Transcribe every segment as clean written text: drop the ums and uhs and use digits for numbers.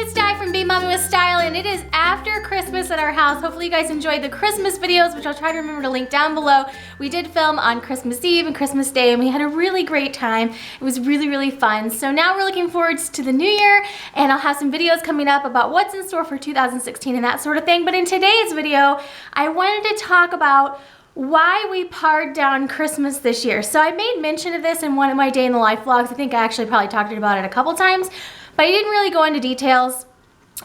it's Di from BeingMommywithStyle, and it is after Christmas at our house. Hopefully you guys enjoyed the Christmas videos, which I'll try to remember to link down below. We did film on Christmas Eve and Christmas Day, and we had a really great time. It was really fun. So now we're looking forward to the new year, and I'll have some videos coming up about what's in store for 2016 and that sort of thing. But in today's video, I wanted to talk about why we pared down Christmas this year. So I made mention of this in one of my day in the life vlogs. I think I actually probably talked about it a couple times, but I didn't really go into details.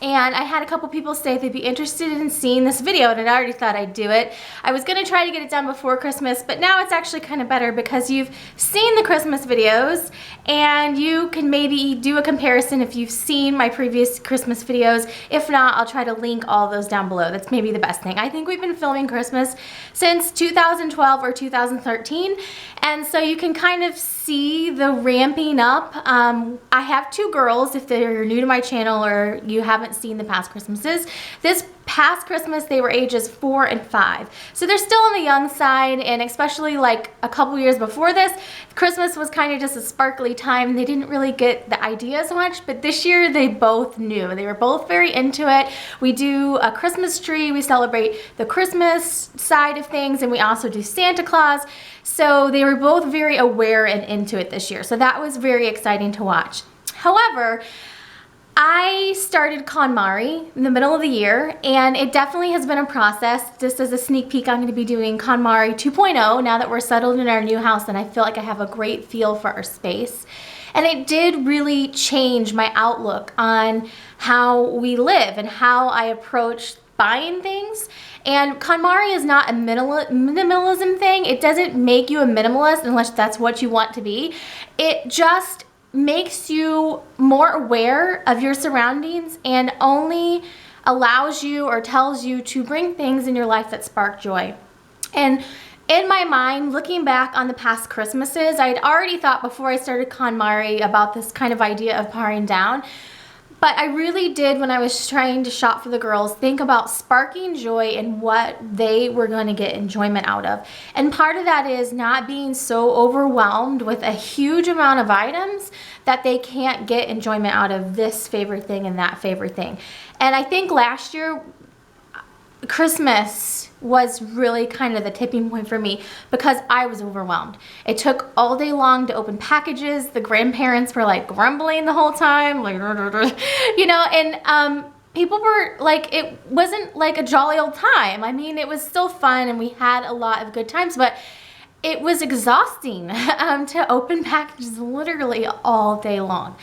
And I had a couple people say they'd be interested in seeing this video, and I already thought I'd do it. I was gonna try to get it done before Christmas, but now it's actually kind of better because you've seen the Christmas videos and you can maybe do a comparison if you've seen my previous Christmas videos. If not, I'll try to link all of those down below. That's maybe the best thing. I think we've been filming Christmas since 2012 or 2013, and so you can kind of see the ramping up. I have two girls, if they're new to my channel or you haven't seen the past Christmases. This past Christmas they were ages 4 and 5, so they're still on the young side, and especially like a couple years before this, Christmas was kind of just a sparkly time and they didn't really get the idea as much. But this year they both knew. They were both very into it. We do a Christmas tree, we celebrate the Christmas side of things, and we also do Santa Claus. So they were both very aware and into it this year, so that was very exciting to watch. However, I started KonMari in the middle of the year, and it definitely has been a process. Just as a sneak peek, I'm going to be doing KonMari 2.0 now that we're settled in our new house, and I feel like I have a great feel for our space. And it did really change my outlook on how we live and how I approach buying things. And KonMari is not a minimalism thing. It doesn't make you a minimalist unless that's what you want to be. It just makes you more aware of your surroundings and only allows you or tells you to bring things in your life that spark joy. And in my mind, looking back on the past Christmases, I'd already thought before I started KonMari about this kind of idea of paring down. But I really did, when I was trying to shop for the girls, think about sparking joy and what they were going to get enjoyment out of. And part of that is not being so overwhelmed with a huge amount of items that they can't get enjoyment out of this favorite thing and that favorite thing. And I think last year, Christmas was really kind of the tipping point for me because I was overwhelmed. It took all day long to open packages. The grandparents were like grumbling the whole time, like, you know, and people were like, it wasn't like a jolly old time. I mean, it was still fun and we had a lot of good times, but it was exhausting to open packages literally all day long.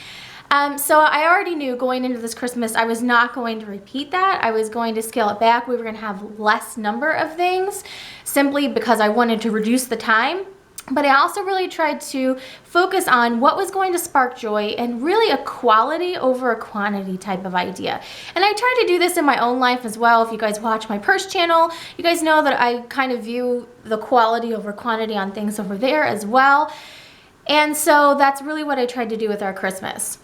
So I already knew going into this Christmas I was not going to repeat that. I was going to scale it back. We were going to have less number of things simply because I wanted to reduce the time. But I also really tried to focus on what was going to spark joy and really a quality over a quantity type of idea. And I try to do this in my own life as well. If you guys watch my purse channel, you guys know that I kind of view the quality over quantity on things over there as well. And so that's really what I tried to do with our Christmas.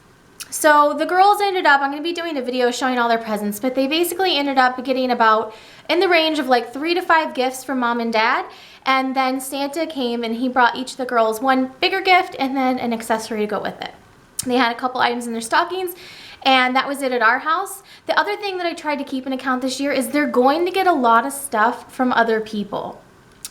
So the girls ended up, I'm going to be doing a video showing all their presents, but they basically ended up getting about in the range of like 3 to 5 gifts from mom and dad. And then Santa came and he brought each of the girls one bigger gift and then an accessory to go with it. They had a couple items in their stockings, and that was it at our house. The other thing that I tried to keep in account this year is they're going to get a lot of stuff from other people.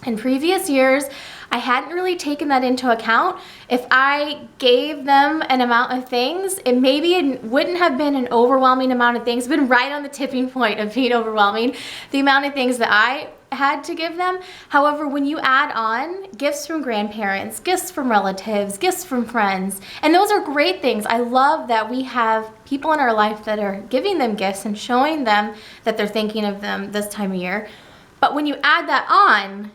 In previous years, I hadn't really taken that into account. If I gave them an amount of things, it wouldn't have been an overwhelming amount of things. It's been right on the tipping point of being overwhelming, the amount of things that I had to give them. However, when you add on gifts from grandparents, gifts from relatives, gifts from friends, and those are great things. I love that we have people in our life that are giving them gifts and showing them that they're thinking of them this time of year. But when you add that on,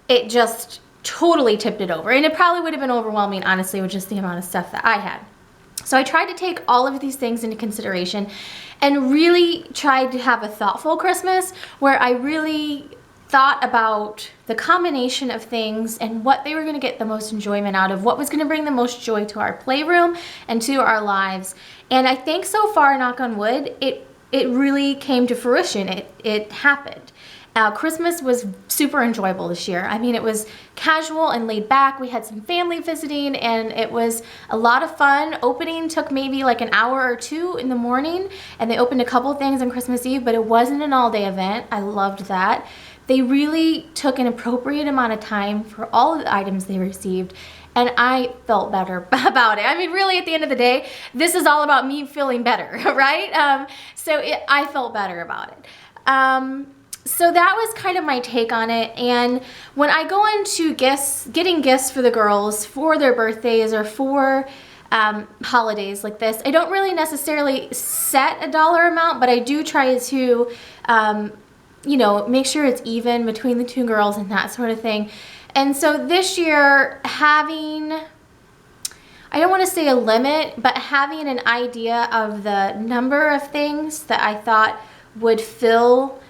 it just totally tipped it over. And it probably would have been overwhelming, honestly, with just the amount of stuff that I had. So I tried to take all of these things into consideration and really tried to have a thoughtful Christmas where I really thought about the combination of things and what they were going to get the most enjoyment out of, what was going to bring the most joy to our playroom and to our lives. And I think so far, knock on wood, it really came to fruition. It happened. Christmas was super enjoyable this year. I mean, it was casual and laid back. We had some family visiting and it was a lot of fun. Opening took maybe like an hour or two in the morning, and they opened a couple things on Christmas Eve, but it wasn't an all-day event. I loved that. They really took an appropriate amount of time for all of the items they received, and I felt better about it. I mean, really, at the end of the day, this is all about me feeling better, right? I felt better about it. So that was kind of my take on it. And when I go into getting gifts for the girls for their birthdays or for holidays like this, I don't really necessarily set a dollar amount, but I do try to, you know, make sure it's even between the two girls and that sort of thing. And so this year, having, I don't want to say a limit, but having an idea of the number of things that I thought would fill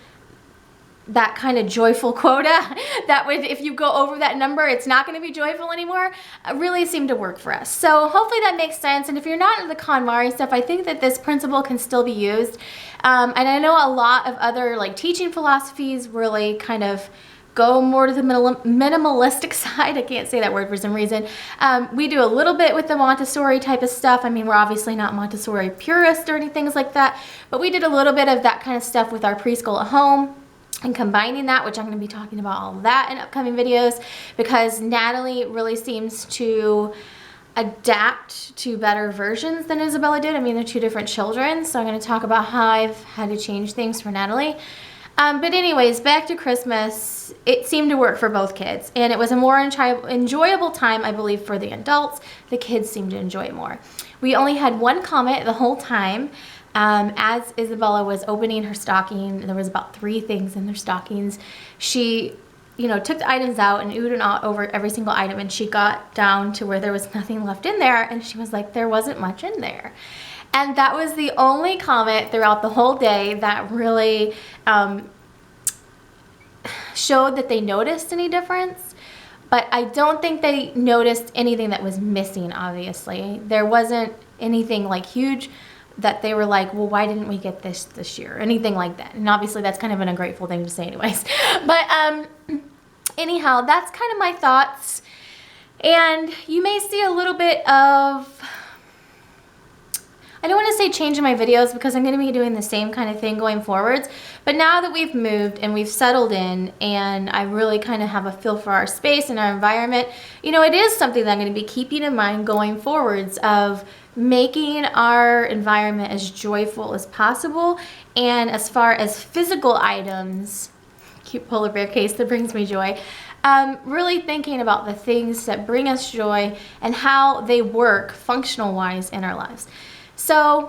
that kind of joyful quota, that would, if you go over that number, it's not going to be joyful anymore, really seemed to work for us. So hopefully that makes sense. And if you're not into the KonMari stuff, I think that this principle can still be used. And I know a lot of other like teaching philosophies really kind of go more to the minimalistic side. I can't say that word for some reason. We do a little bit with the Montessori type of stuff. I mean, we're obviously not Montessori purists or anything like that, but we did a little bit of that kind of stuff with our preschool at home. And combining that, which I'm going to be talking about all of that in upcoming videos, because Natalie really seems to adapt to better versions than Isabella did. I mean, they're two different children, so I'm going to talk about how I've had to change things for Natalie. But anyways, back to Christmas, it seemed to work for both kids, and it was a more enjoyable time, I believe, for the adults. The kids seemed to enjoy it more. We only had one comment the whole time. As Isabella was opening her stocking, there was about 3 things in their stockings. She, you know, took the items out and oohed and awed over every single item, and she got down to where there was nothing left in there, and she was like, there wasn't much in there. And that was the only comment throughout the whole day that really showed that they noticed any difference. But I don't think they noticed anything that was missing, obviously. There wasn't anything like huge that they were like, well, why didn't we get this year? Anything like that. And obviously that's kind of an ungrateful thing to say anyways. But anyhow, that's kind of my thoughts. And you may see a little bit of, I don't want to say change in my videos because I'm going to be doing the same kind of thing going forwards. But now that we've moved and we've settled in and I really kind of have a feel for our space and our environment, you know, it is something that I'm going to be keeping in mind going forwards of making our environment as joyful as possible. And as far as physical items, cute polar bear case that brings me joy, really thinking about the things that bring us joy and how they work functional wise in our lives. So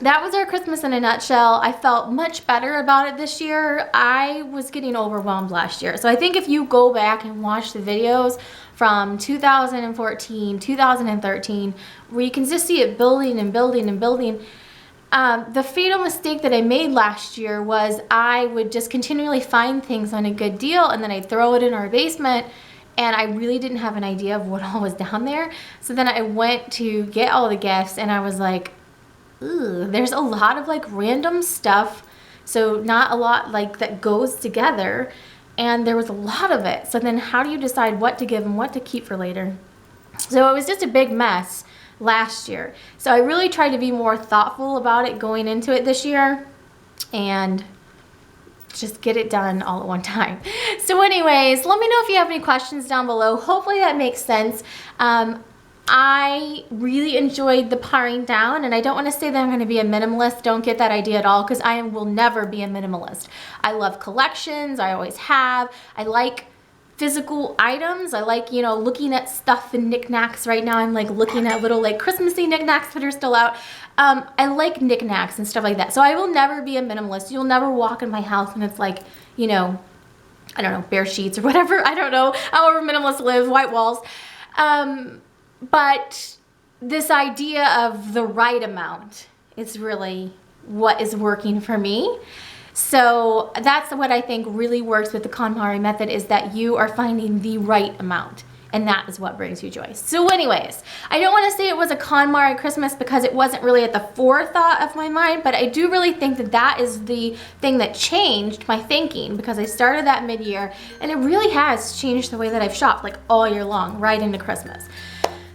that was our Christmas in a nutshell. I felt much better about it this year. I was getting overwhelmed last year. So I think if you go back and watch the videos from 2014, 2013, where you can just see it building and building and building, the fatal mistake that I made last year was I would just continually find things on a good deal and then I'd throw it in our basement, and I really didn't have an idea of what all was down there. So then I went to get all the gifts and I was like, ooh, there's a lot of like random stuff. So not a lot like that goes together, and there was a lot of it. So then how do you decide what to give and what to keep for later? So it was just a big mess last year. So I really tried to be more thoughtful about it going into it this year and just get it done all at one time. So anyways, let me know if you have any questions down below. Hopefully that makes sense. I really enjoyed the paring down, and I don't want to say that I'm going to be a minimalist. Don't get that idea at all, because I will never be a minimalist. I love collections. I always have. I like physical items. I like, you know, looking at stuff and knickknacks. Right now I'm like looking at little like Christmassy knickknacks that are still out. I like knickknacks and stuff like that. So I will never be a minimalist. You'll never walk in my house and it's like, you know, I don't know, bare sheets or whatever. I don't know, however minimalists live, white walls. But this idea of the right amount is really what is working for me. So that's what I think really works with the KonMari method, is that you are finding the right amount. and that is what brings you joy. So anyways, I don't want to say it was a KonMari Christmas because it wasn't really at the forethought of my mind, but I do really think that that is the thing that changed my thinking, because I started that mid-year and it really has changed the way that I've shopped like all year long, right into Christmas.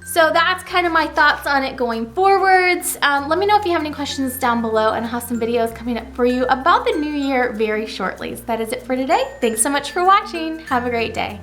So that's kind of my thoughts on it going forwards. Let me know if you have any questions down below, and I'll have some videos coming up for you about the new year very shortly. So that is it for today. Thanks so much for watching. Have a great day.